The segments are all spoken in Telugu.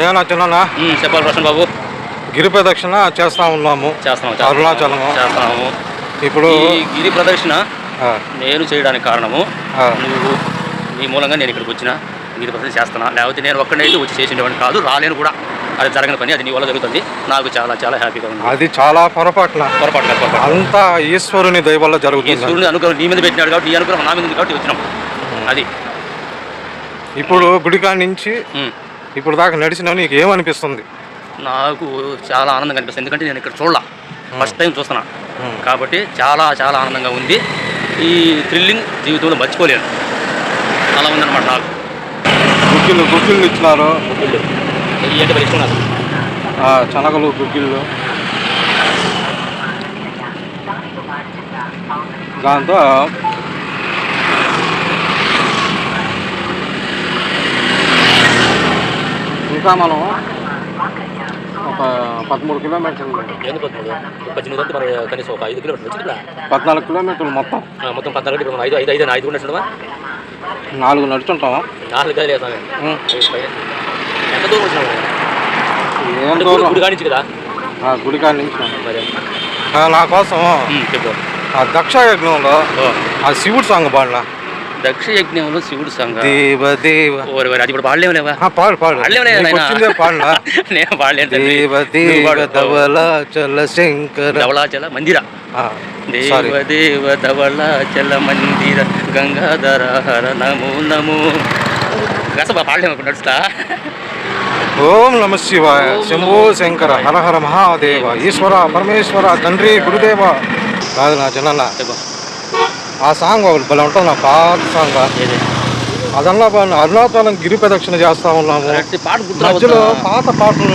ఏనా చిన్న చెప్పాలి రోషన్ బాబు. గిరి ప్రదక్షిణ చేస్తా ఉన్నాము, అరుణాచలము చేస్తున్నాము. ఇప్పుడు ఈ గిరి ప్రదక్షిణ నేను చేయడానికి కారణము నువ్వు, నీ మూలంగా నేను ఇక్కడికి వచ్చిన గిరి ప్రదక్షిణ చేస్తున్నా. లేకపోతే నేను ఒక్కడైతే వచ్చి చేసేవాడిని కాదు, రాలేను కూడా. అది జరగని పని, అది నీ వల్ల జరుగుతుంది. నాకు చాలా చాలా హ్యాపీగా ఉంది. అది చాలా పొరపాటు అంతా ఈశ్వరుని దయ వల్ల జరుగుతుంది. ఈశ్వరుని అనుగ్రహం నీ మీద పెట్టినాడు కాబట్టి, నీ అనుగ్రహం నా మీద ఉంది కాబట్టి వచ్చినాం. అది ఇప్పుడు గుడికాడి నుంచి ఇప్పుడు దాకా నడిచినా నీకు ఏమనిపిస్తుంది? నాకు చాలా ఆనందంగా అనిపిస్తుంది. ఎందుకంటే నేను ఇక్కడ చూడాల, ఫస్ట్ టైం చూస్తున్నా కాబట్టి చాలా చాలా ఆనందంగా ఉంది. ఈ థ్రిల్లింగ్ జీవితంలో మర్చిపోలేను, అలా ఉందన్నమాట. నాకు గుగ్గిళ్ళు ఇచ్చినారు, ఏంటి మరి ఇస్తున్నారు, శనగలు గుగ్గిళ్ళు. దాంతో ఇంకా మనం ఒక 13 కిలోమీటర్లు, 14 కిలోమీటర్లు మొత్తం 4 నడుచుంటాము. గుడికాడి నుంచి నా కోసం ఆ దక్ష యజ్ఞంలో ఆ శివుడు సాంగ్ పాడినా. దక్ష యజ్ఞంలో శివుడు సాంగ్ దేవ దేవ అది ఇప్పుడు పాడలేవులేవా? పాడు పాడినా. నేను పాడలేదు. దేవ దేవ ధవళాచల శంకర ధవళాచల మందిర, దేవ దేవ ధవళాచల మందిర గంగాధర హర నమో నమో. గసబా పాడలేము నడుస్తా. ఓం నమ శివాయ, శంభో శంకర, హర హర మహాదేవ, ఈశ్వర పరమేశ్వర, తండ్రి గురుదేవ. కాదు నా చిన్న ఆ సాంగ్ ఒకటి భలే ఉంటుంది, నా పాత సాంగ్. అదన్నా అరుణాచలం గిరి ప్రదక్షిణ చేస్తా ఉన్నాము, మధ్యలో పాత పాటలు.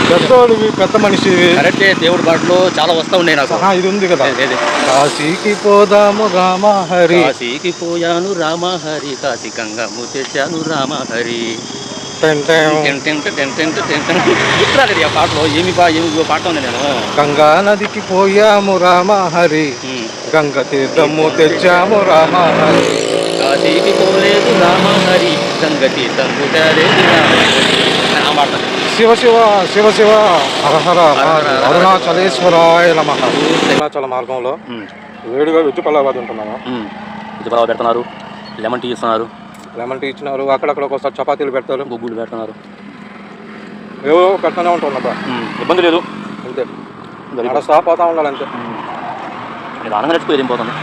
పెద్దోడివి, పెద్ద మనిషివి, కరెక్టే. దేవుడి పాటలు చాలా వస్తూ ఉన్నాయి నాకు. ఇది ఉంది కదా, కాశీకి పోదాము రామ హరి, కాశీకి పోయాను రామ హరి, కాశీ గంగము తెచ్చాను రామ హరి. గుర్తురాలేదు ఆ పాటలో ఏమి పాట ఉంది. నేను గంగా నదికి పోయాము రామ హరి, గంగ తీర్థము తెచ్చాము రామ హరి, కాశీకి పోలేదు రామ హరి, గంగ తీర్థము తేలేదు రామ హరి. శివ శివ శివ శివ హర హర అరుణాచలేశ్వరాయ నమః. అరుణాచల మార్గంలో వేడిగా వెజ్ పలావ్ తింటున్నాను. వెజ్ పలావ్ పెడుతున్నారు, లెమన్ టీ ఇస్తున్నారు. లెమన్ టీ ఇచ్చినారు, అక్కడక్కడ ఒకసారి చపాతీలు పెడతారు, గుగ్గులు పెడుతున్నారు. ఏవో పెడతానే ఉంటున్నా, ఇబ్బంది లేదు. అంతే, స్టాప్ అవుతా ఉండాలి అంతే. ఆనందంగా నడిచిపోయి వెళ్ళిపోతుంది.